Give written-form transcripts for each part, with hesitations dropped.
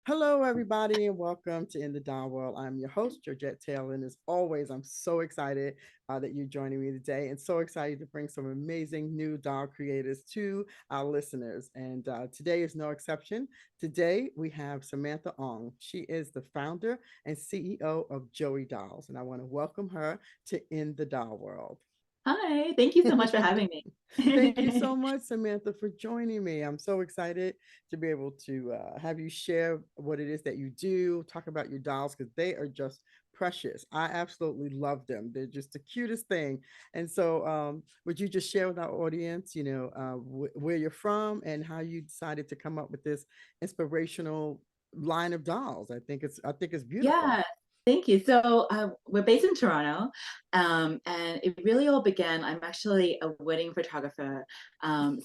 Hello, everybody, and welcome to In the Doll World. I'm your host, Georgette Taylor, and as always, I'm so excited that you're joining me today, and so excited to bring some amazing new doll creators to our listeners. And today is no exception. Today we have Samantha Ong. She is the founder and CEO of Joeydolls, and I want to welcome her to In the Doll World. Hi, thank you so much for having Thank you so me. much, Samantha, for joining me. I'm so excited to be able to have you share what it is that you do, talk about your dolls, because they are just precious. I absolutely love them. They're just the cutest thing. And so, would you just share with our audience, where you're from and how you decided to come up with this inspirational line of dolls? I think it's beautiful. Yeah, thank you. So we're based in Toronto, and it really all began. I'm actually a wedding photographer.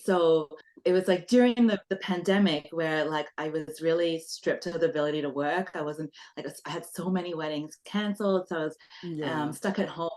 So it was like during the pandemic where like I was really stripped of the ability to work. I wasn't like I had so many weddings canceled, so I was Yeah. stuck at home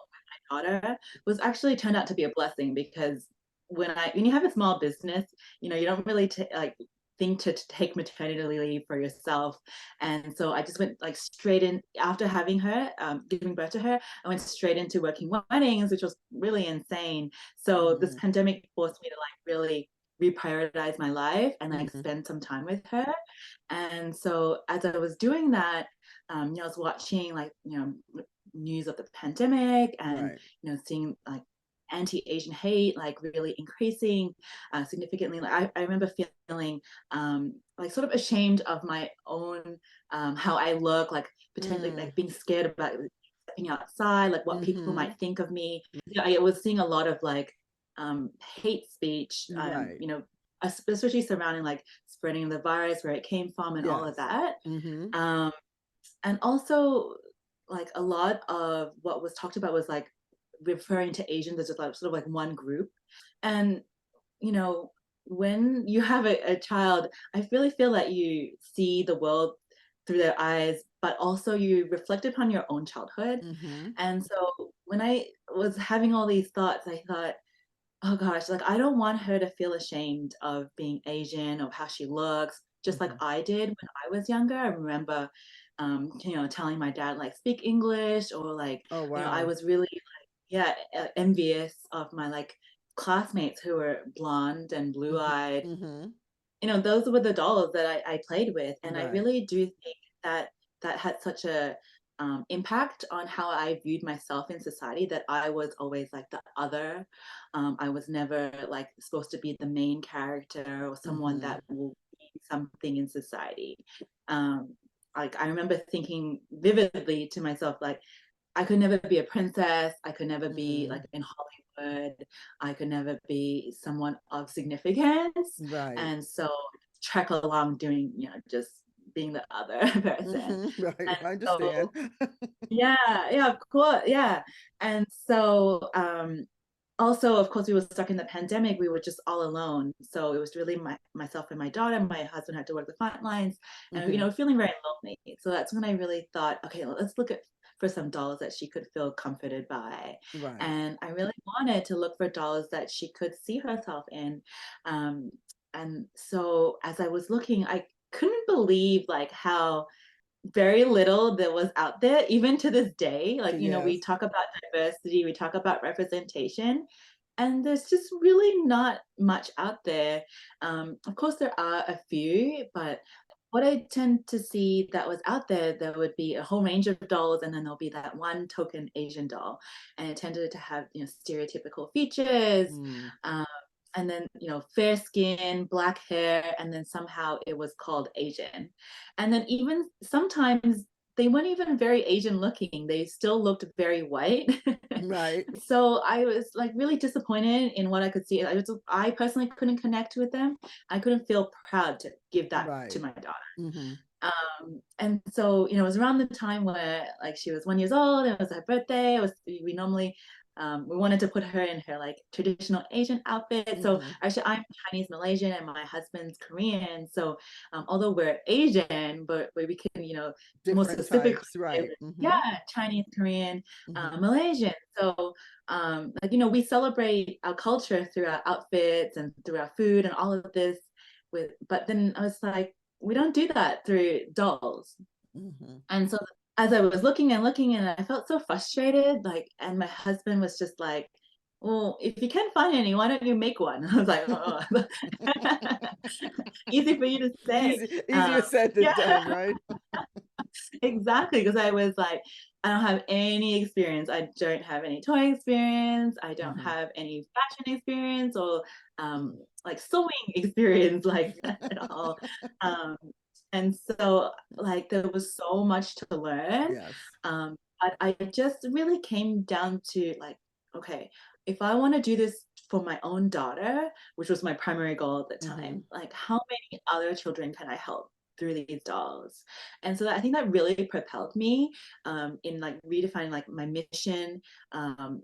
with my daughter. It was actually turned out to be a blessing because when you have a small business, you don't really like think to take maternity leave for yourself. And so I just went like straight in after having her, giving birth to her. I went straight into working weddings, which was really insane. So this Hmm. pandemic forced me to like really reprioritize my life and like Hmm. spend some time with her. And so as I was doing that, I was watching like news of the pandemic and Right. seeing like anti-Asian hate like really increasing significantly. Like I remember feeling like sort of ashamed of my own how I look, like potentially Mm. like being scared about stepping outside, like what people Hmm. might think of me. I was seeing a lot of like hate speech, Right. especially surrounding like spreading the virus, where it came from, and all of Yes. that. Mhm. Um, and also, like a lot of what was talked about was like referring to Asians as just like sort of like one group. And you know, when you have a child, I really feel that you see the world through their eyes, but also you reflect upon your own childhood. Mhm. And so when I was having all these thoughts, I thought, oh gosh, like I don't want her to feel ashamed of being Asian or how she looks, just like Mhm. I did when I was younger. I remember, telling my dad like speak English, or like, Oh, I wow. was really like, yeah, envious of my like classmates who were blonde and blue Mhm. eyed. Mhm. Those were the dolls that I played with, and I Right. really do think that that had such a impact on how I viewed myself in society. That I was always like the other. I was never like supposed to be the main character or someone Mhm. that will be something in society. Um, like I remember thinking vividly to myself, like I could never be a princess. I could never be like Mm. in Hollywood. I could never be someone of significance. Right. And so trek along doing, just being the other person. Mhm. Right. And I understand. so, yeah, yeah, of course. Yeah. And so, also, of course, we were stuck in the pandemic. We were just all alone. So it was really myself and my daughter. My husband had to work the front lines and, Mhm. feeling very lonely. So that's when I really thought, okay, well, let's look at for some dolls that she could feel comforted by. Right. And I really wanted to look for dolls that she could see herself in. Um, and so as I was looking, I couldn't believe like how very little that was out there, even to this day. Like, we Yes. talk about diversity, we talk about representation, and there's just really not much out there. Of course, there are a few, but what I tend to see that was out there, there would be a whole range of dolls, and then there'll be that one token Asian doll, and it tended to have stereotypical features, Mm. um, and then fair skin, black hair, and then somehow it was called Asian, and then even sometimes they weren't even very Asian looking. They still looked very white. Right. So I was like really disappointed in what I could see. I personally couldn't connect with them. I couldn't feel proud to give that to Right. my daughter. Mhm. And so, it was around the time where like she was 1 year old. It was her birthday. It was we normally we wanted to put her in her like traditional Asian outfit. So Mhm. actually, I'm Chinese Malaysian, and my husband's Korean. So although we're Asian, but we can, more Different specifically types, say, right. like, Mhm. yeah, Chinese, Korean, Mhm. Malaysian. So like we celebrate our culture through our outfits and through our food and all of this. But then I was like, we don't do that through dolls. Hmm. And so as I was looking and looking, and I felt so frustrated, like, and my husband was just like, well, if you can't find any, why don't you make one? I was like, oh, easy for you to say. Easier said than Yeah, done, right? exactly. Because I was like, I don't have any experience. I don't have any toy experience. I don't Hmm. have any fashion experience or like sewing experience, like at all. Um, and so, like, there was so much to learn. Yes. But I just really came down to like, okay, if I want to do this for my own daughter, which was my primary goal at the Hmm. time, like, how many other children can I help through these dolls? And so I think that really propelled me in like redefining like my mission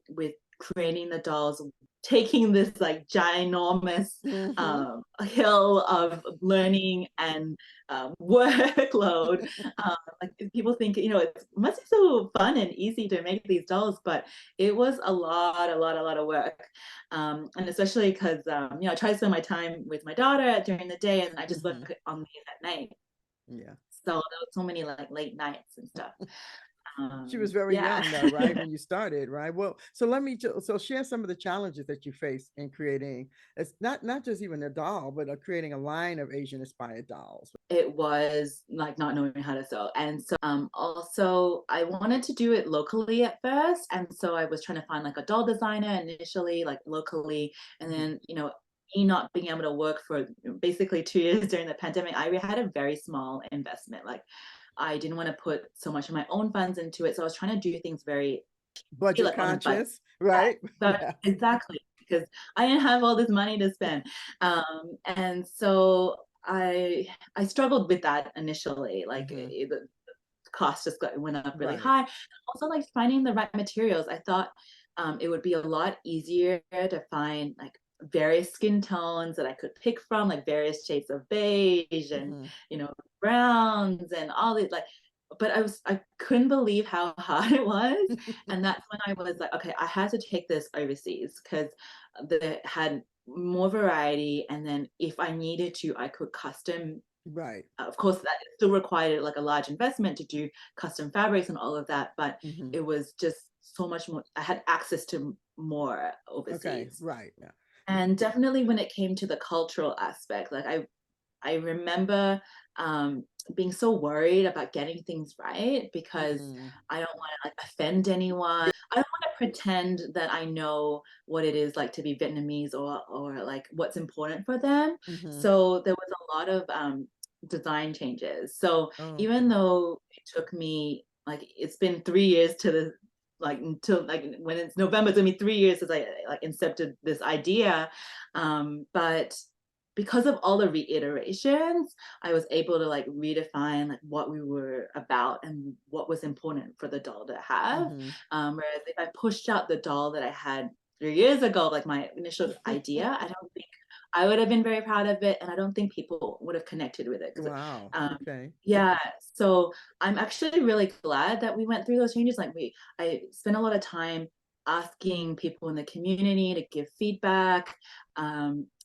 with creating the dolls, taking this like ginormous Hmm. hill of learning and workload. Like people think, it must be so fun and easy to make these dolls, but it was a lot of work. And especially because, I try to spend my time with my daughter during the day and I just Hmm. work on these at night. Yeah. So there was so many like late nights and stuff. She was very Yeah. young though, right? When you started, right? Well, so so share some of the challenges that you face in creating, it's not just even a doll, but creating a line of Asian inspired dolls. It was like not knowing how to sew. And so also I wanted to do it locally at first. And so I was trying to find like a doll designer initially, like locally. And Hmm. then, me not being able to work for basically 2 years during the pandemic, I had a very small investment. Like I didn't want to put so much of my own funds into it. So I was trying to do things very Budget like on a budget. conscious, right? But Yeah. exactly, because I didn't have all this money to spend. And so I struggled with that initially. Like Hmm. the cost just went up really Right. high. Also, like finding the right materials. I thought it would be a lot easier to find like various skin tones that I could pick from, like various shades of beige and Hmm. browns and all these like. But I couldn't believe how hard it was, and that's when I was like, okay, I had to take this overseas because they had more variety, and then if I needed to, I could custom. Right. Of course, that still required like a large investment to do custom fabrics and all of that, but Hmm. it was just so much more. I had access to more Okay. overseas, Right. Yeah. and definitely when it came to the cultural aspect, like I remember being so worried about getting things right because Hmm. I don't want to like offend anyone. I don't want to pretend that I know what it is like to be Vietnamese or like what's important for them. Hmm. So there was a lot of design changes. So Oh, even though it took me like it's been 3 years to the like until like when it's November, it's gonna be 3 years since I like incepted this idea. But because of all the reiterations, I was able to like redefine like what we were about and what was important for the doll to have. hmm. Whereas if I pushed out the doll that I had 3 years ago, like my initial idea, I don't think I would have been very proud of it, and I don't think people would have connected with it. Because, Wow. Okay. yeah, so I'm actually really glad that we went through those changes. Like I spent a lot of time asking people in the community to give feedback,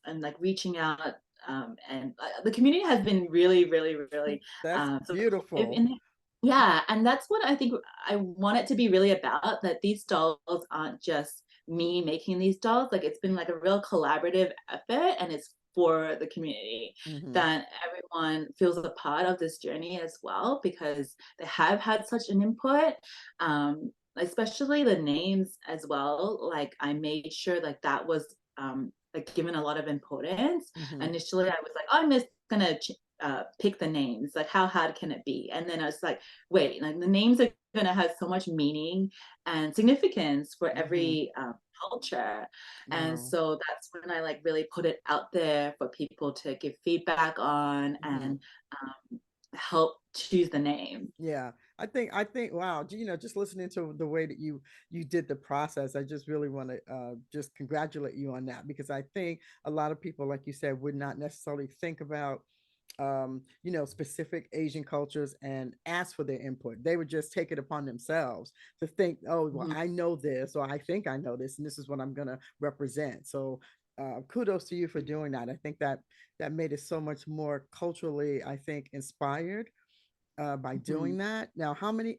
and like reaching out. And the community has been really, really, really That's supportive beautiful. in it. Yeah, and that's what I think I want it to be really about. That these dolls aren't just me making these dolls. Like it's been like a real collaborative effort, and it's for the community Hmm. that everyone feels a part of this journey as well because they have had such an input. Especially the names as well. Like I made sure like that was like given a lot of importance. Hmm. Initially, I was like, oh, I'm just gonna pick the names. Like, how hard can it be? And then I was like, wait, like the names are gonna have so much meaning and significance for Hmm. every culture. And Wow. so that's when I like really put it out there for people to give feedback on Hmm. and help choose the name. Yeah, I think wow, just listening to the way that you did the process, I just really want to just congratulate you on that because I think a lot of people, like you said, would not necessarily think about specific Asian cultures and ask for their input. They would just take it upon themselves to think, oh, well, Mhm. I know this, or I think I know this, and this is what I'm gonna represent. So kudos to you for doing that. I think that that made it so much more culturally, I think, inspired by Mhm. doing that. Now, how many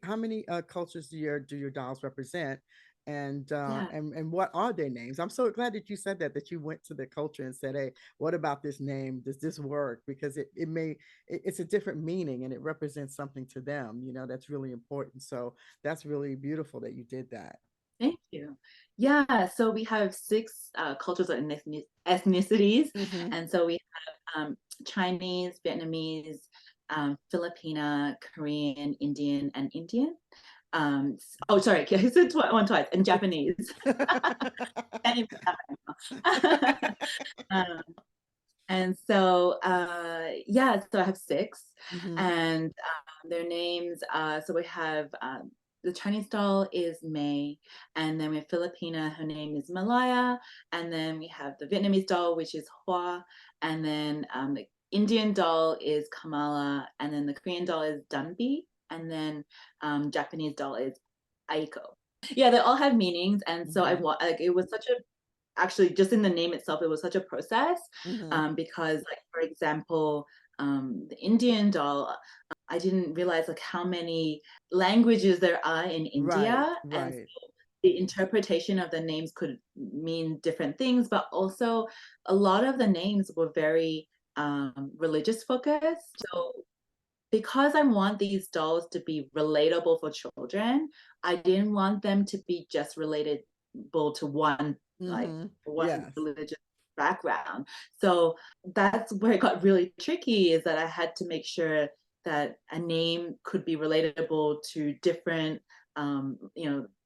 cultures do your dolls represent, Yeah. and what are their names? I'm so glad that you said that you went to the culture and said, "Hey, what about this name? Does this work?" Because it's a different meaning and it represents something to them. You know, that's really important. So that's really beautiful that you did that. Thank you. Yeah, so we have six cultures or ethnicities. Mm-hmm. And so we have Chinese, Vietnamese, Filipina, Korean, Indian, and Indian. Oh, sorry, I said one twice, and Japanese. Can't even have it. um, and so, yeah, so I have six, Mm-hmm. and their names. So we have the Chinese doll is May, and then we have Filipina, her name is Malaya, and then we have the Vietnamese doll, which is Hua, and then the Indian doll is Kamala, and then the Korean doll is Dunbi, and then Japanese doll is Aiko. Yeah, they all have meanings, and so Mm-hmm. like it was such a actually just in the name itself it was such a process Mm-hmm. because like for example the Indian doll I didn't realize like how many languages there are in Right, India, and right. so the interpretation of the names could mean different things, but also a lot of the names were very religious focused. So because I want these dolls to be relatable for children, I didn't want them to be just relatable to Mm-hmm. one Yes. religious background. So that's where it got really tricky is that I had to make sure that a name could be relatable to different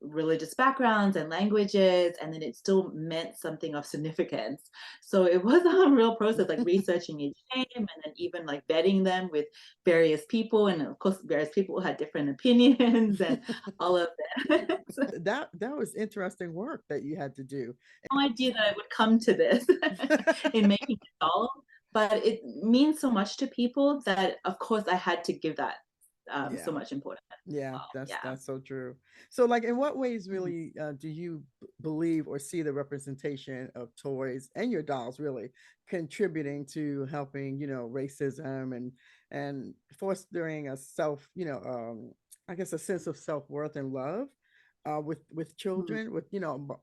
religious backgrounds and languages, and then it still meant something of significance. So it was a real process, like researching each name and then even like vetting them with various people, and of course various people had different opinions and all of that. So, That was interesting work that you had to do. no idea that I would come to this in making a doll, but it means so much to people that of course I had to give that so Yeah. much importance as Yeah, well. Yeah. that's so true. So, like, in what ways Mhm. really do you believe or see the representation of toys and your dolls really contributing to helping, racism and fostering a I guess a sense of self worth and love with Mhm. children, with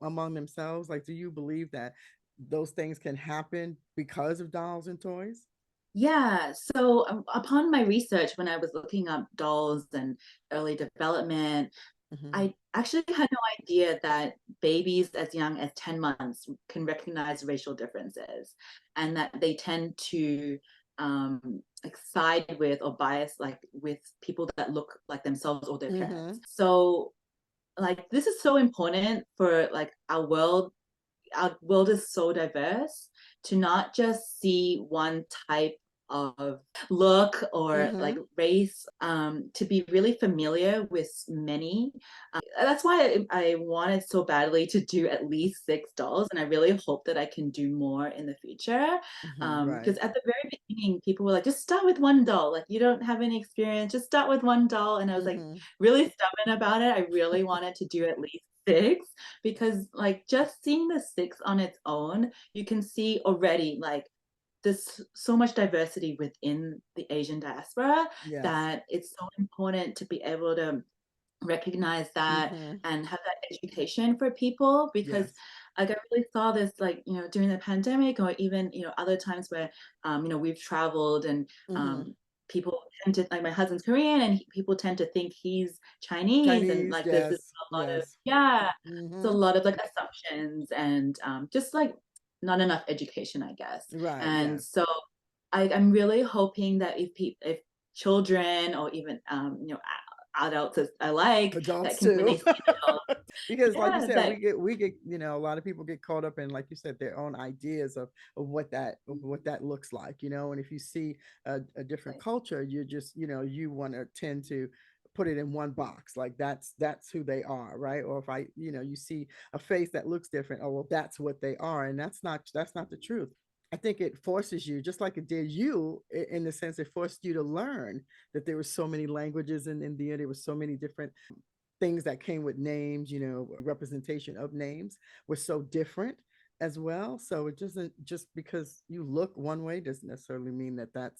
among themselves? Like, do you believe that those things can happen because of dolls and toys? Yeah, so upon my research, when I was looking up dolls and early development, Hmm. I actually had no idea that babies as young as 10 months can recognize racial differences and that they tend to like side with or bias like with people that look like themselves or their Hmm. parents. So like this is so important for like our world is so diverse to not just see one type of look or like Hmm. race, to be really familiar with many. That's why I wanted so badly to do at least six dolls, and I really hope that I can do more in the future. Hmm. Because Right. at the very beginning, people were like, just start with one doll. Like, you don't have any experience, just start with one doll. And I was like, Hmm. really stubborn about it. I really wanted to do at least six because, like, just seeing the six on its own, you can see already, like, there's so much diversity within the Asian diaspora Yes. that it's so important to be able to recognize that Hmm. and have that education for people because Yes. like I really saw this like during the pandemic or even other times where we've traveled and Hmm. um people tend to like my husband's Korean and people tend to think he's Chinese and Chinese, like there's yes, just a lot of yes. yeah it's a Hmm. lot of like assumptions and just like not enough education I guess. Right, And yes. so I'm really hoping that if children or even adults as alike that Adults can when they too. see the doll, Because like you yeah, said, that we get, a lot of people get caught up in, like you said, their own ideas of what that looks like, and if you see a different like, culture, you just, you want to tend to put it in one box, like that's who they are, right? Or if you see a face that looks different, oh well, that's what they are, and that's not the truth. I think it forces you, just like it did you, in the sense it forced you to learn that there were so many languages in India. There were so many different things that came with names, representation of names was so different. as well. So it doesn't, just because you look one way doesn't necessarily mean that that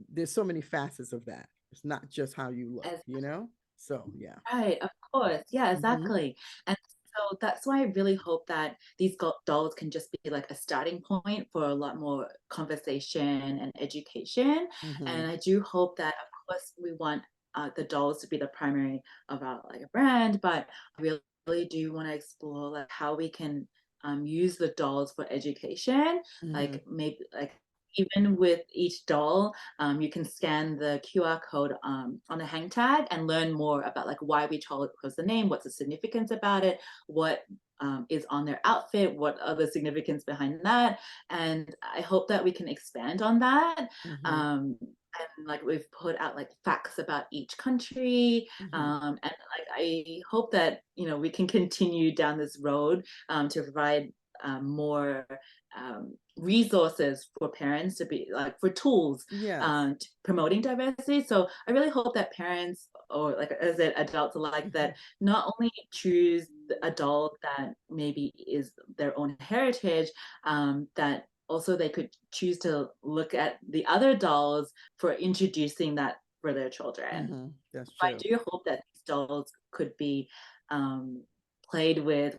there's so many facets of that. It's not just how you look, As you know? So yeah. right, of course. Yeah, Hmm. exactly. And so that's why I really hope that these dolls can just be like a starting point for a lot more conversation and education. Hmm. And I do hope that, of course, we want the dolls to be the primary of our like brand, but I really do want to explore like how we can use the dolls for education, Hmm. like maybe like even with each doll, you can scan the QR code on the hang tag and learn more about like why we chose the name, what's the significance about it, what is on their outfit, what are the significance behind that, and I hope that we can expand on that. Hmm. And like we've put out like facts about each country, Hmm. and like I hope that we can continue down this road to provide more resources for parents to be like for tools Yes. promoting diversity. So I really hope that parents or like as I said, adults alike Hmm. that not only choose the adult that maybe is their own heritage, that also they could choose to look at the other dolls for introducing that for their children. Hmm. That's I true. do hope that these dolls could be played with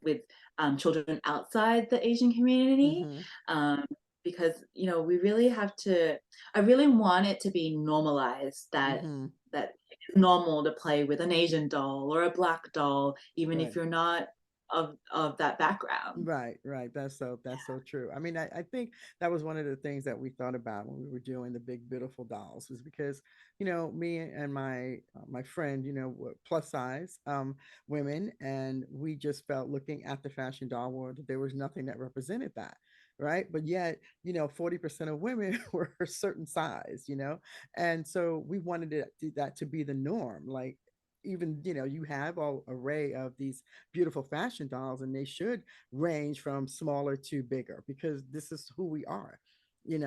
children outside the Asian community, Hmm. um, because we really have to. I really want it to be normalized that Hmm. it's normal to play with an Asian doll or a black doll, even if Right. you're not of that background. Right, right. That's so true. I mean, I think that was one of the things that we thought about when we were doing the big beautiful dolls, was because, me and my friend, were plus size women, and we just felt, looking at the fashion doll world, that there was nothing that represented that. Right. But yet, 40% of women were a certain size, and so we wanted that to be the norm. Like, even, you have all array of these beautiful fashion dolls, and they should range from smaller to bigger, because this is who we are, in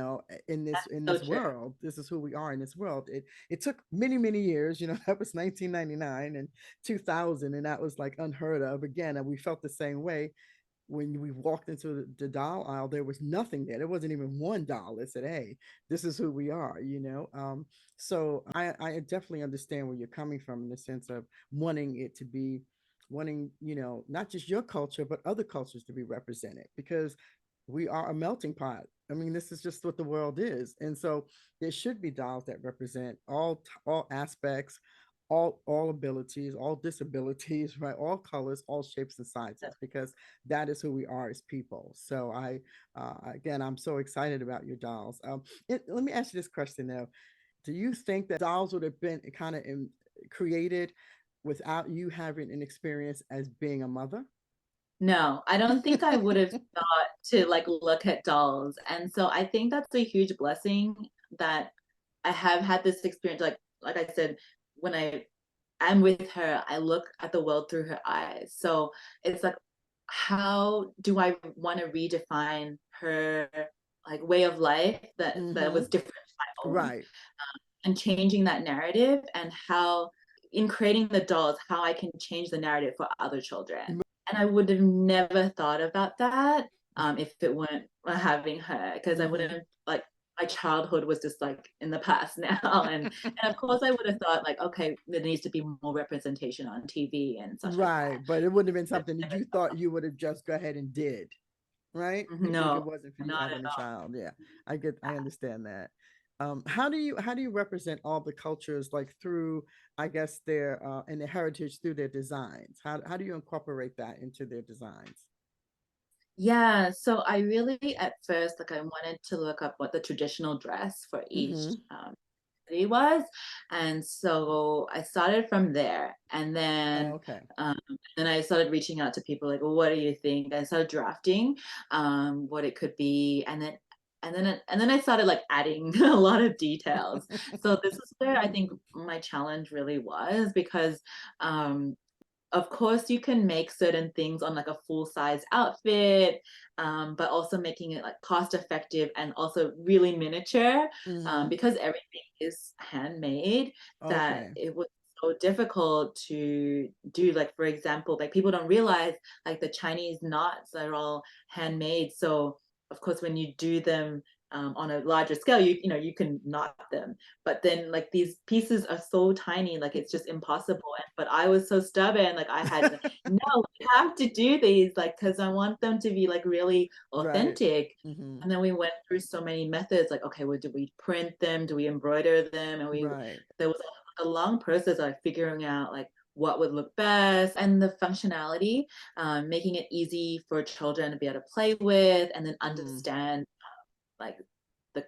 this That's so true. world. This is who we are in this world. It took many, many years. That was 1999 and 2000, and that was like unheard of again, and we felt the same way when we walked into the doll aisle. There was nothing there. There wasn't even one doll that said, "Hey, this is who we are." So I definitely understand where you're coming from, in the sense of wanting it to be, wanting, not just your culture but other cultures to be represented, because we are a melting pot. I mean, this is just what the world is, and so there should be dolls that represent all aspects, all abilities, all disabilities, right? All colors, all shapes and sizes, because that is who we are as people. So again, I'm so excited about your dolls. Let me ask you this question though: do you think that dolls would have been kind of created without you having an experience as being a mother? No, I don't think I would have thought to like look at dolls. And so I think that's a huge blessing that I have had this experience. Like I said, when I'm with her, I look at the world through her eyes. So it's like, how do I want to redefine her like way of life that Mm-hmm. was different to my own, Right. and changing that narrative, and how in creating the dolls how I can change the narrative for other children. And I would have never thought about that if it weren't having her, because I Mm-hmm. wouldn't like my childhood was just like in the past now. And of course I would have thought like, okay, there needs to be more representation on TV and such like Right. that. But it wouldn't have been But something that never you thought you would have just go ahead and did, right? thought, If it no, wasn't for you not at having a all. child. Yeah. I understand that. How do you represent all the cultures, like through, I guess, their and their heritage, through their designs? How do you incorporate that into their designs? Yeah, so I really at first like I wanted to look up what the traditional dress for each Mm-hmm. city was, and so I started from there, and Okay. then I started reaching out to people like, well, what do you think? I started drafting what it could be, and then I started like adding a lot of details. So this is where I think my challenge really was, because um, of course you can make certain things on like a full size outfit, but also making it like cost effective and also really miniature, Mm-hmm. because everything is handmade, that Okay. it was so difficult to do. Like, for example, like people don't realize like the Chinese knots are all handmade. So of course, when you do them on a larger scale, you know you can knot them. But then like these pieces are so tiny, like it's just impossible. But I was so stubborn, like I had like, no, we have to do these, like because I want them to be like really Right. authentic. Hmm. And then we went through so many methods, like, okay, well, do we print them? Do we embroider them? And we Right. there was a long process of figuring out like what would look best and the functionality, making it easy for children to be able to play with and then Mm. understand like the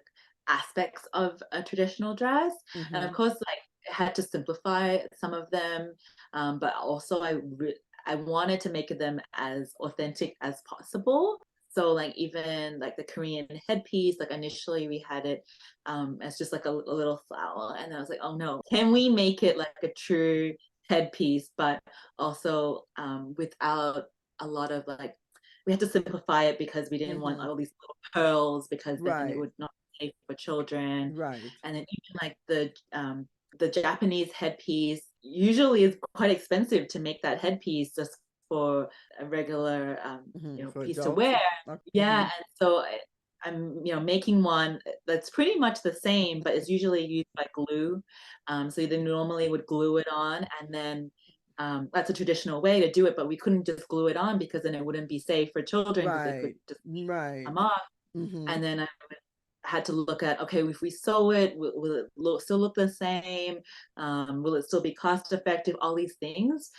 aspects of a traditional dress. And of Hmm. course, like I had to simplify some of them, but also I wanted to make them as authentic as possible. So like even like the Korean headpiece, like initially we had it as just like a little flower, and I was like, oh no, can we make it like a true headpiece, but also without a lot of like we had to simplify it because we didn't want Hmm. all these little pearls because then it Right. would not be safe for children. Right. And then even like the Japanese headpiece usually is quite expensive to make that headpiece just for a regular Hmm. you know For piece to adults. wear. Yeah, Hmm. and so I'm you know making one that's pretty much the same, but it's usually used by glue. So they normally would glue it on, and then that's a traditional way to do it, but we couldn't just glue it on because then it wouldn't be safe for children because they could Right. just Right. come off. Hmm. And then I had to look at, okay, if we sew it, will it still look the same? Will it still be cost effective? All these things.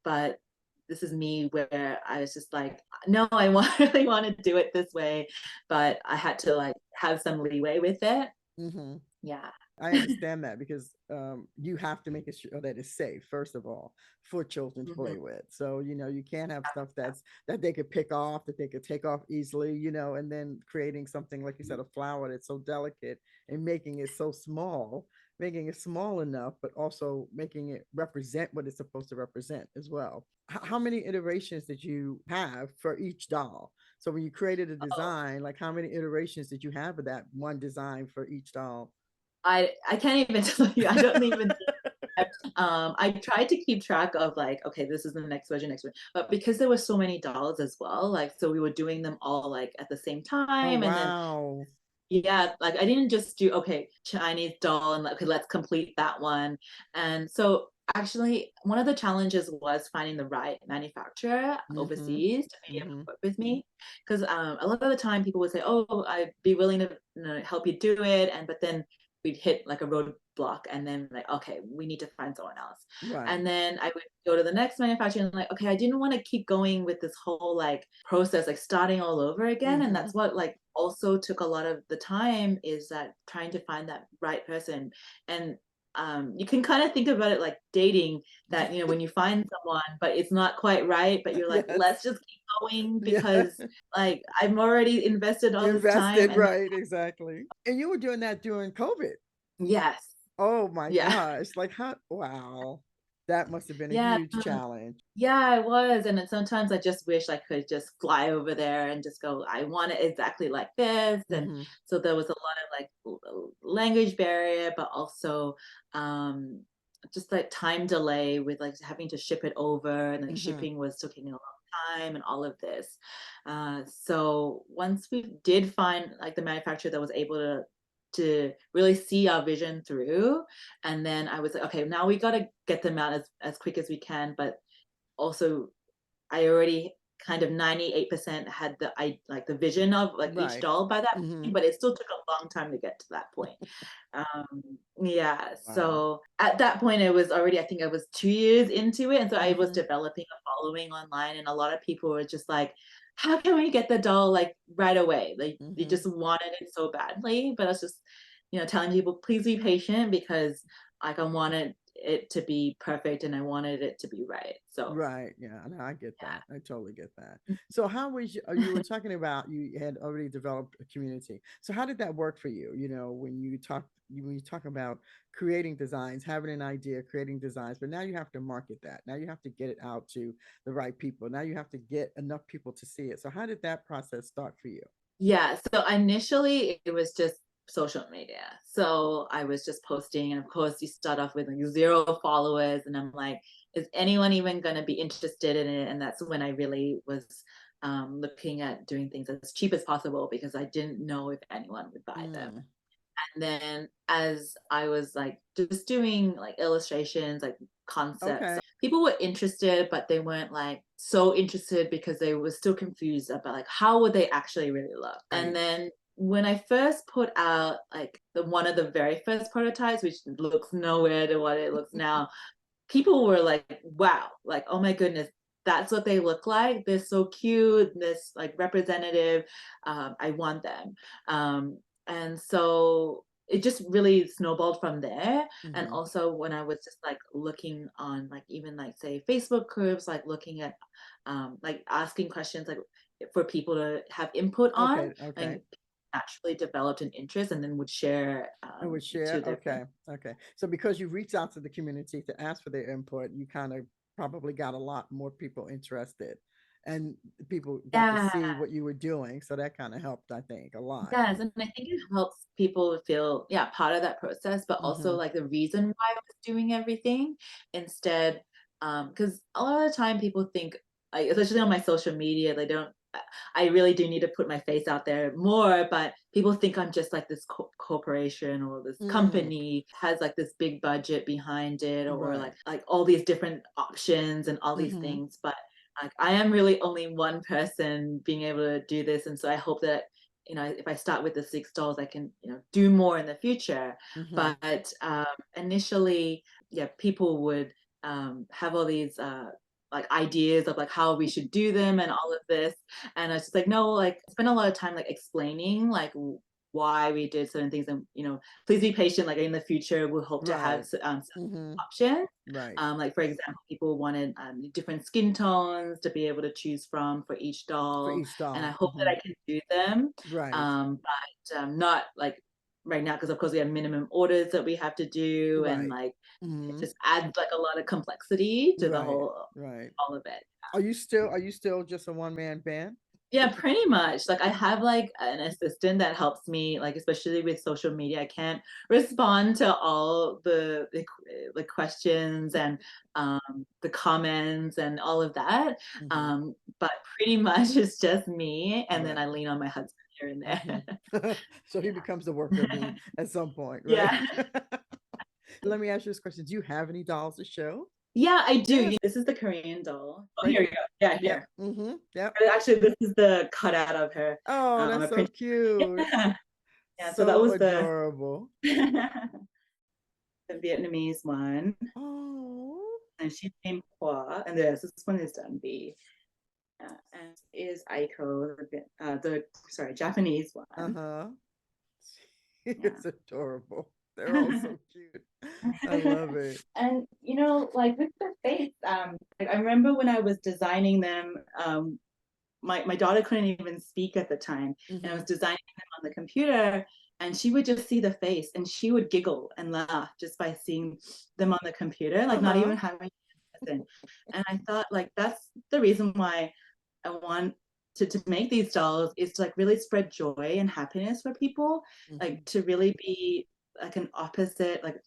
But this is me where I was just like, no, I want, really want to do it this way, but I had to like have some leeway with it. Hmm. Yeah. I understand that because you have to make it sure that it's safe, first of all, for children to Mhm. play with. So, you can't have stuff that they could pick off, that they could take off easily, and then creating something, like you said, a flower that's so delicate and making it small enough, but also making it represent what it's supposed to represent as well. How many iterations did you have for each doll? So when you created a Oh, design, like how many iterations did you have of that one design for each doll? I can't even tell you. I don't even I tried to keep track of like, okay, this is the next version, next version. But because there were so many dolls as well, like so we were doing them all like at the same Oh, time. And then wow. yeah, like I didn't just do okay, Chinese doll and like, okay, let's complete that one. And so actually one of the challenges was finding the right manufacturer Mm-hmm. overseas to be able to Mm-hmm. work with me. Because a lot of the time people would say, oh, I'd be willing to help you do it. And but then we'd hit like a roadblock and then like, okay, we need to find someone else. Right. And then I would go to the next manufacturer and like, okay, I didn't want to keep going with this whole like process, like starting all over again. And Mm-hmm. that's what like also took a lot of the time is that trying to find that right person. And you can kind of think about it like dating that, you know, when you find someone, but it's not quite right, but you're like, let's Yes. just keep going Yeah. because like I'm already invested all this time. Invested, And right, exactly. And you were doing that during COVID. yes, Oh my yeah, gosh. Like how wow. That must have been a yeah. huge challenge. Yeah, I was. And then sometimes I just wish I could just fly over there and just go, I want it exactly like this. And Mm-hmm. so there was a lot of like language barrier, but also um, just like time delay with like having to ship it over and like Mm-hmm. shipping was taking a long time and all of this. So once we did find like the manufacturer that was able to really see our vision through, and then I was like, okay, now we got to get them out as quick as we can, but also I already kind of 98% had the I like the vision of like each Right. doll by that Mm-hmm. point, but it still took a long time to get to that point. Um, yeah, Wow. so at that point it was already I think I was 2 years into it, and so I was Mm-hmm. developing a following online, and a lot of people were just like, "How can we get the doll like right away?" Like they Mm-hmm. just wanted it so badly, but I was just telling people, please be patient because like I wanted it to be perfect and I wanted it to be right. So Right. Yeah. No, I get that. I totally get that. yeah. So how was you were talking about you had already developed a community. So how did that work for you? When you talk about creating designs, having an idea, creating designs, but now you have to market that. Now you have to get it out to the right people. Now you have to get enough people to see it. So how did that process start for you? Yeah, so initially it was just social media. So I was just posting, and of course, you start off with like 0 followers, and I'm like, is anyone even going to be interested in it? And that's when I really was looking at doing things as cheap as possible because I didn't know if anyone would buy them. Mm. And then as I was like just doing like illustrations, like concepts, Okay. people were interested, but they weren't like so interested because they were still confused about like how would they actually really look. And Right. then when I first put out like the one of the very first prototypes, which looks nowhere to what it looks now, people were like, wow, like, oh my goodness, that's what they look like. They're so cute, this like representative. I want them. And so it just really snowballed from there. And Hmm. also when I was just like looking on like even like say Facebook groups, like looking at like asking questions like for people to have input on, Okay. Okay. like naturally developed an interest and then would share I would share. to their friends. Okay. Okay. So because you reached out to the community to ask for their input, you kind of probably got a lot more people interested and people got to Yeah. see what you were doing. So that kind of helped, I think, a lot. Does, and I think it helps people feel, yeah, part of that process, but also Hmm. like the reason why I was doing everything instead. Because a lot of the time people think, like, especially on my social media, they don't. I really do need to put my face out there more, but people think I'm just like this corporation or this Mm. company has like this big budget behind it, or Right. like all these different options and all these Hmm. things. But like I am really only one person being able to do this, and so I hope that if I start with the 6 dolls, I can, do more in the future. Hmm. But initially, yeah, people would have all these like ideas of like how we should do them and all of this. And I was just like, no, like spend a lot of time like explaining like why we did certain things, and please be patient. Like in the future, we'll hope to have Right. Hmm. options. Right. Like for example, people wanted different skin tones to be able to choose from for each For doll, each and I doll. hope that Hmm. I can do them, Right. but not like right now because of course we have minimum orders that we have to do, and Right. like it Hmm. just adds like a lot of complexity to the Right. whole Right. all of it. Are you still just a one-man band? Yeah, pretty much. Like I have like an assistant that helps me, like especially with social media. I can't respond to all the questions and the comments and all of that. Hmm. But pretty much it's just me, and then I Right. lean on my husband here and Hmm. there. So he becomes the worker bee at some point, right? Yeah. Let me ask you this question. Do you have any dolls to show? Yeah, I do. Yes. This is the Korean doll. Oh, Right. here you go. Yeah, Yep. here. Hmm. Yep. Actually, this is the cutout of her. Oh, I that's so printed. cute. Yeah. Yeah, so that So was the adorable. the Vietnamese one, Oh. and she's named Hua, and this one is done B, and is Aiko, the sorry Japanese one. Uh-huh. Yeah. It's adorable. They're all so cute. I love it. And like with the face, like, I remember when I was designing them, my daughter couldn't even speak at the time, and I was Hmm. designing them on the computer, and she would just see the face and she would giggle and laugh just by seeing them on the computer, like not Uh-huh. even having to listen. And I thought like that's the reason why I want to make these dolls, is to like really spread joy and happiness for people, Hmm. like to really be like an opposite, like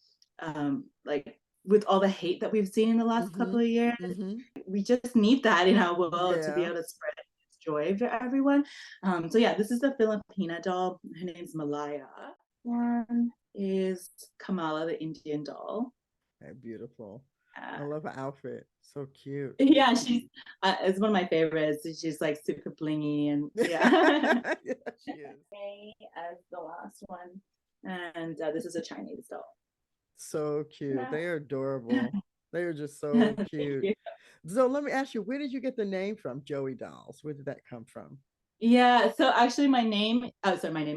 with all the hate that we've seen in the last couple Hmm. of years, Hmm. we just need that in our world to be Yeah. able to spread joy for everyone. So yeah, this is the Filipina doll. Her name's Malaya. One is Kamala, the Indian doll. They're beautiful. I Uh, love her outfit. So cute. yeah, she's it's one of my favorites. She's like super blingy and yeah. Yeah, she is. May as the last one, and this is a Chinese doll. So cute. No. They are adorable. They are just so Thank cute. you. So let me ask you, where did you get the name from, Joeydolls? Where did that come from? Yeah, so actually my name, oh sorry,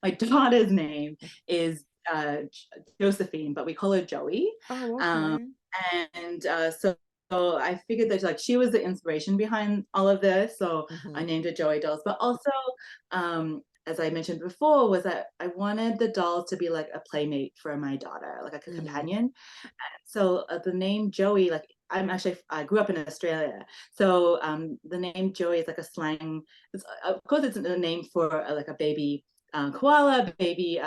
my daughter's name is Josephine, but we call her Joey. Oh, Um, okay. so I figured that like she was the inspiration behind all of this, so I Hmm. named it Joeydolls. But also, as I mentioned before, was that I wanted the dolls to be like a playmate for my daughter, like a Hmm. companion. So the name Joey, like I grew up in Australia, so the name Joey is like a slang. Of course, it's a name for like a baby koala, baby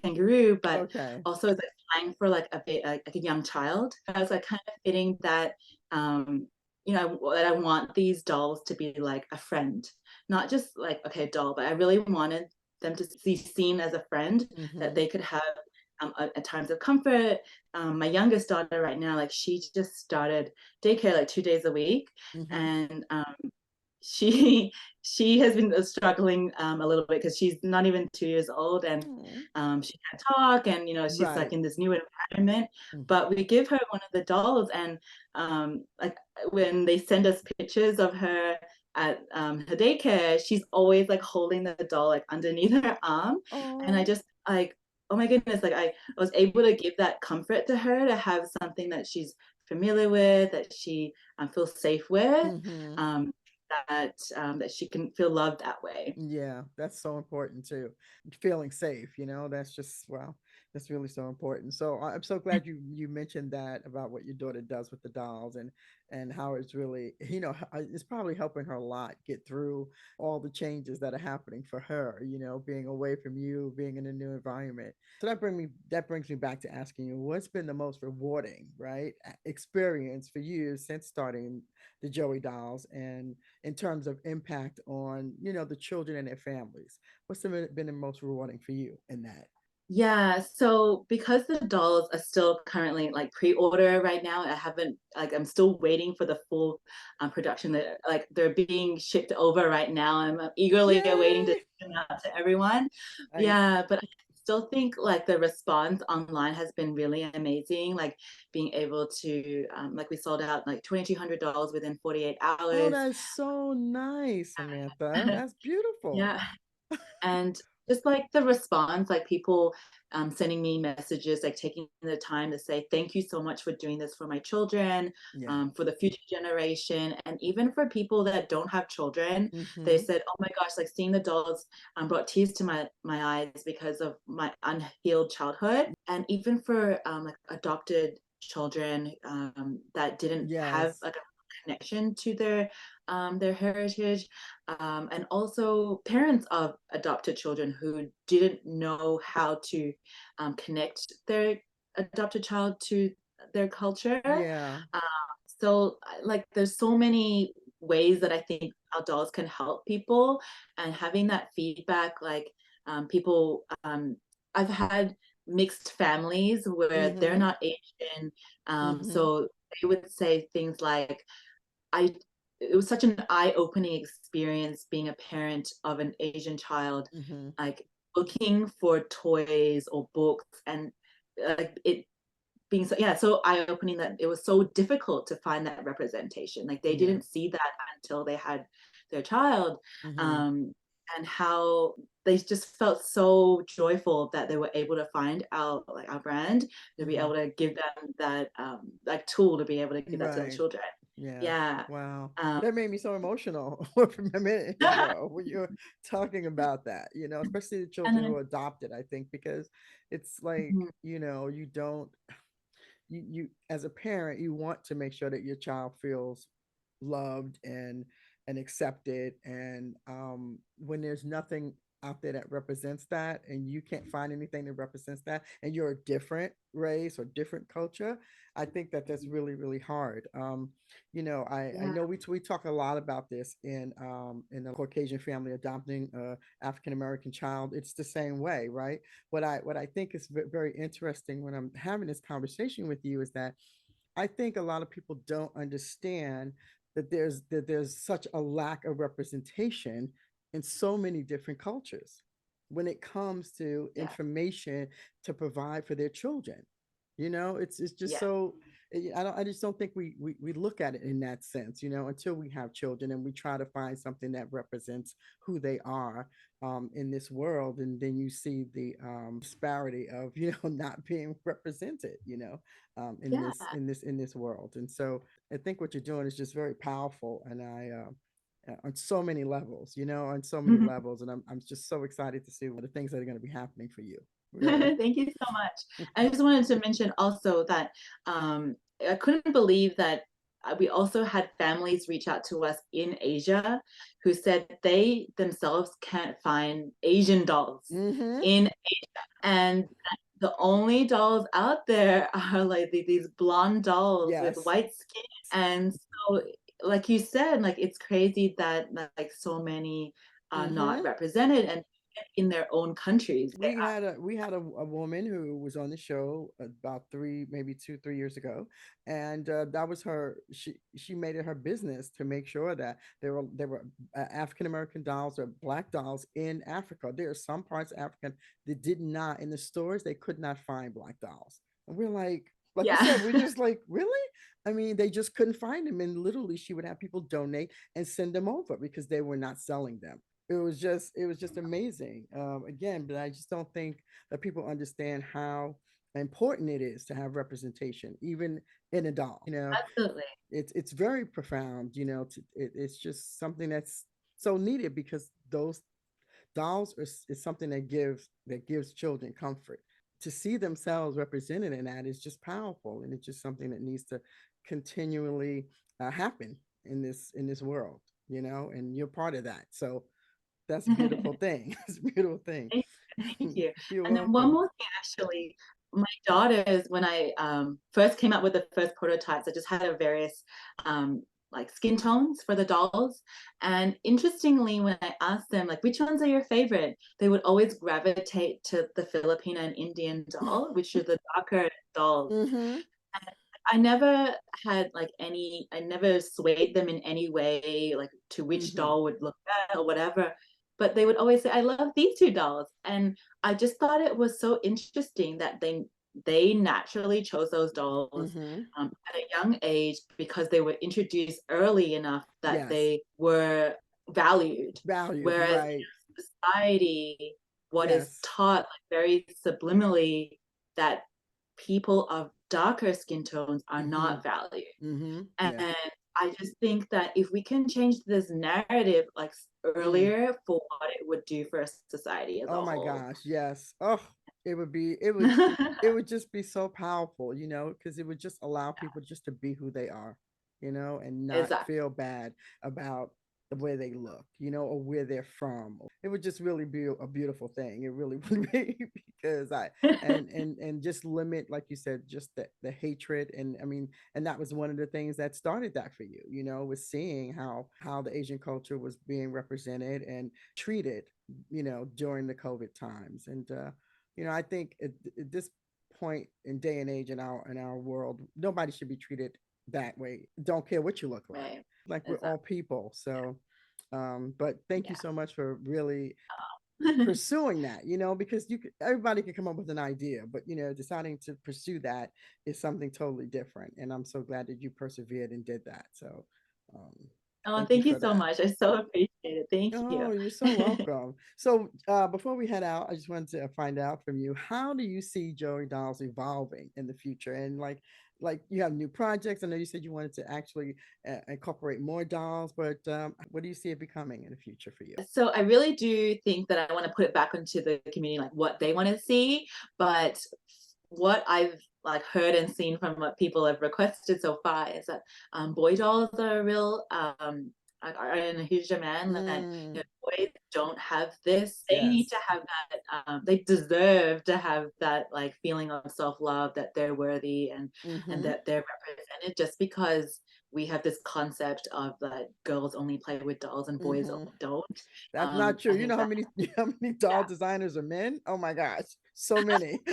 kangaroo, but Okay. also it's like slang for like a young child. I was like kind of fitting that, that I want these dolls to be like a friend, not just like okay a doll, but I really wanted them to be seen as a friend that Mm-hmm. they could have at times of comfort. My youngest daughter right now, like she just started daycare like 2 days a week, Mm-hmm. and she she has been struggling a little bit because she's not even 2 years old, and Oh, she can't talk, and she's like right. in this new environment. Mm-hmm. But we give her one of the dolls, and like when they send us pictures of her at her daycare, she's always like holding the doll like underneath her arm, and I Oh. just like, oh my goodness, like I was able to give that comfort to her to have something that she's familiar with, that she feels safe with. Mm-hmm. Um, that she can feel loved that way. Yeah, that's so important too. Feeling safe, that's just wow, that's really so important. So I'm so glad you mentioned that about what your daughter does with the dolls and how it's really, it's probably helping her a lot get through all the changes that are happening for her, being away from you, being in a new environment. So that brings me back to asking you, what's been the most rewarding, right, experience for you since starting the Joeydolls, and in terms of impact on the children and their families? What's been the most rewarding for you in that? Yeah, so because the dolls are still currently like pre-order right now, I haven't like I'm still waiting for the full production that like they're being shipped over right now. I'm eagerly awaiting to Yay! ship them out to everyone. I Yeah, but I still think like the response online has been really amazing. Like being able to like we sold out like $2,200 within 48 Oh, hours. that's so nice, Samantha. That's beautiful. Yeah, and just like the response, like people sending me messages, like taking the time to say thank you so much for doing this for my children, Yeah. for the future generation, and even for people that don't have children. They Mm-hmm. said, oh my gosh, like seeing the dolls brought tears to my eyes because of my unhealed childhood. And even for like adopted children that didn't have Yes. like a connection to their heritage, and also parents of adopted children who didn't know how to connect their adopted child to their culture. Yeah. So, like, there's so many ways that I think adults can help people, and having that feedback, like, people, I've had mixed families where they're Mm-hmm. not Asian, Mm-hmm. so they would say things like, I it was such an eye-opening experience being a parent of an Asian child, Mm-hmm. like looking for toys or books, and like it being so eye-opening that it was so difficult to find that representation. Like they Yeah. didn't see that until they had their child. Mm-hmm. Um, and how they just felt so joyful that they were able to find our brand, to be Mm-hmm. able to give them that like tool to be able to give that to their Right. children. Yeah. Yeah. Wow. Um, That made me so emotional from a minute ago when you were talking about that, especially the children who and are adopted, I think, because it's like, mhm, you don't, you as a parent, you want to make sure that your child feels loved and accepted. And when there's nothing out there that represents that, and you can't find anything that represents that, and you're a different race or different culture, I think that that's really really hard. I yeah, know we talk a lot about this in a Caucasian family adopting a African American child. It's the same way, right? What I think is very interesting when I'm having this conversation with you is that I think a lot of people don't understand that there's such a lack of representation in so many different cultures when it comes to yeah, information to provide for their children. It's just yeah, so I just don't think we look at it in that sense, until we have children and we try to find something that represents who they are in this world, and then you see the disparity of not being represented, in yeah. this world. And so I think what you're doing is just very powerful, and on so many levels, on so many levels, and I'm just so excited to see what the things that are going to be happening for you, really. Thank you so much. I just wanted to mention also that I couldn't believe that we also had families reach out to us in Asia who said they themselves can't find Asian dolls Mm-hmm. in, and the only dolls out there are like these blonde dolls with Yes. white skin. And so, like you said, like it's crazy that like so many are not Mm-hmm. represented and in their own countries. We had a woman who was on the show about maybe 2 3 years ago, and that was her. She made it her business to make sure that there were African American dolls or black dolls in Africa. There are some parts of Africa that did not, in the stores they could not find black dolls, and we're like you said, we're Yeah. just like, really? I mean, they just couldn't find them, and literally she would have people donate and send them over because they were not selling them. It was just amazing, again, but I just don't think that people understand how important it is to have representation even in a doll. Absolutely. It's very profound. It's just something that's so needed because those dolls is something that gives children comfort. To see themselves represented in that is just powerful, and it's just something that needs to continually happen in this world. And you're part of that, so that's a beautiful thing. It's a beautiful thing. Thank you. You're And then one welcome. more thing, actually, my daughters, when I first came up with the first prototypes, I just had a various like skin tones for the dolls. And interestingly, when I asked them like which ones are your favorite, they would always gravitate to the Filipino and Indian doll, which are the darker dolls. Mm-hmm. I never had like I never swayed them in any way, like to which Mm-hmm. doll would look better or whatever. But they would always say, I love these two dolls. And I just thought it was so interesting that they naturally chose those dolls Mm-hmm. at a young age because they were introduced early enough that Yes. they were valued. Valued, Whereas right. society, what is Yes. taught like very subliminally, that people of darker skin tones are Mm-hmm. not valued. Mm-hmm. And Yeah. I just think that if we can change this narrative like Mm. earlier, for what it would do for society as a Oh my whole. gosh, yes. Oh, it would just be so powerful, because it would just allow people just to be who they are, and not Exactly. feel bad about the way they look, or where they're from. It would just really be a beautiful thing. It really would be, because and just limit, like you said, just the hatred. And I mean, and that was one of the things that started that for you, was seeing how the Asian culture was being represented and treated, during the COVID times. And I think at this point in day and age in our world, nobody should be treated that way. Don't care what you look like. Right. Like, we're all Exactly. people. So, but thank you Yeah. so much for really pursuing that, because everybody can come up with an idea, but deciding to pursue that is something totally different. And I'm so glad that you persevered and did that. So, um, Oh, thank you thank you for so that. much. I so appreciate it. Thank you. Oh, you're so welcome. So, before we head out, I just wanted to find out from you, how do you see Joeydolls evolving in the future? And like you have new projects. I know you said you wanted to actually incorporate more dolls, but what do you see it becoming in the future for you? So I really do think that I want to put it back into the community, like what they want to see. But what I've like heard and seen from what people have requested so far is that boy dolls are a real are in a huge demand. That Mm, boys don't have this. They need yes. to have that. They deserve to have that like feeling of self love, that they're worthy and Mm-hmm. that they're represented. Just because we have this concept of that girls only play with dolls and boys Mm-hmm. don't. That's not true. I You know think how that, many how many doll designers are men? Oh my gosh, so many.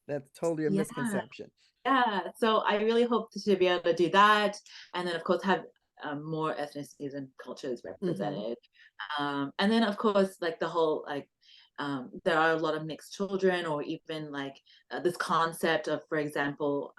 That's totally a yeah, misconception. yeah. So I really hope to be able to do that, and then of course have more ethnicities and cultures Mm-hmm. represented. And then of course like the whole like there are a lot of mixed children, or even like this concept of, for example,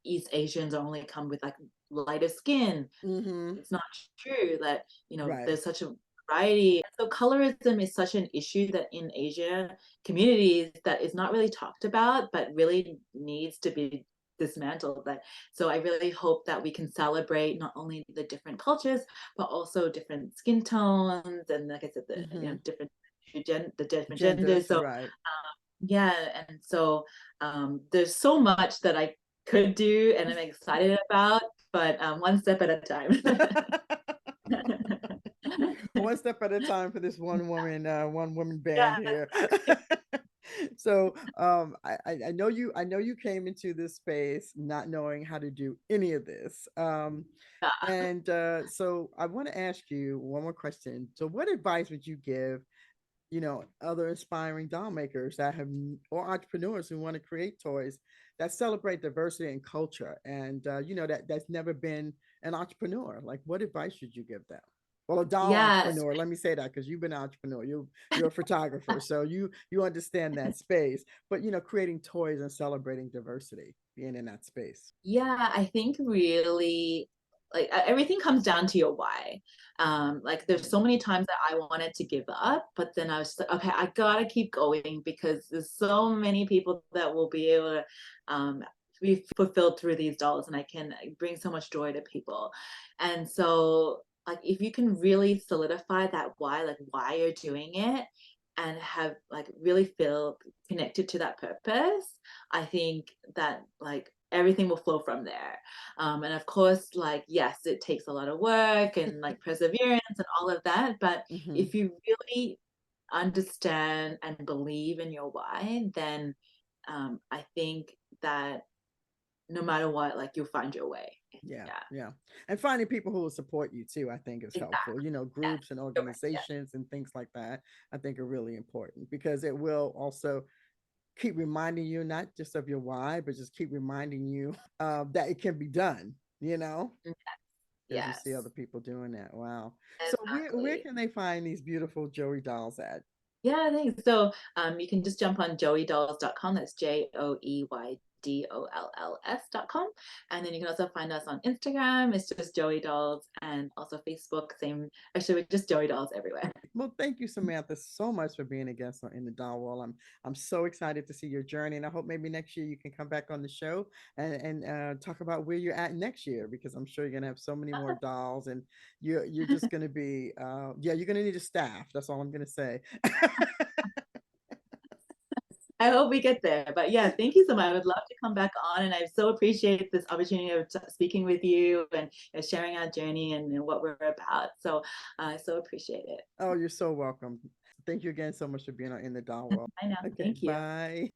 East Asians only come with like lighter skin. Mm-hmm. It's not true that Right. there's such a variety. So colorism is such an issue that in Asia communities that is not really talked about, but really needs to be dismantled. That So I really hope that we can celebrate not only the different cultures, but also different skin tones, and like I said, the Mm-hmm. different the different genders. Genders, So right. yeah, and so there's so much that I could do and I'm excited about. but one step at a time. One step at a time for this one woman band Yeah, here. exactly. So I know you came into this space not knowing how to do any of this. Yeah. And so I want to ask you one more question. So what advice would you give, other inspiring doll makers that have, or entrepreneurs who want to create toys that celebrate diversity and culture, and that's never been an entrepreneur? Like, what advice should you give them? Well, a doll Yes. entrepreneur. Let me say that because you've been an entrepreneur. You're a photographer, so you understand that space. But creating toys and celebrating diversity, being in that space. Yeah, I think really like everything comes down to your why. Like there's so many times that I wanted to give up, but then I was like, okay, I gotta keep going because there's so many people that will be able to be fulfilled through these dolls, and I can bring so much joy to people. And so like if you can really solidify that why, like why you're doing it, and have like really feel connected to that purpose, I think that like everything will flow from there. And of course, like, yes, it takes a lot of work and like perseverance and all of that. But Hmm. if you really understand and believe in your why, then I think that no matter what, like you'll find your way. Yeah, Yeah, yeah. And finding people who will support you too, I think is helpful. exactly. Yes, Groups and you're right. Yes. organizations and things like that, I think are really important because it will also keep reminding you not just of your why, but just keep reminding you that it can be done, Yes. as you see other Yes. people doing that. Wow. So where Exactly. can they find these beautiful Joey dolls at? Yeah, thanks. So you can just jump on joeydolls.com. That's JOEYDOLLS.com. And then you can also find us on Instagram. It's just Joey Dolls, and also Facebook. Same, actually, we're just Joey Dolls everywhere. Well, thank you, Samantha, so much for being a guest on In the Doll Wall. I'm so excited to see your journey, and I hope maybe next year you can come back on the show and talk about where you're at next year, because I'm sure you're gonna have so many more dolls, and you're just gonna be yeah, you're gonna need a staff. That's all I'm gonna say. I hope we get there. But yeah, thank you so much. I would love to come back on, and I so appreciate this opportunity of speaking with you and sharing our journey and what we're about. So I so appreciate it. Oh, you're so welcome. Thank you again so much for being on In the Doll Wall. I know. Okay, Thank you. bye.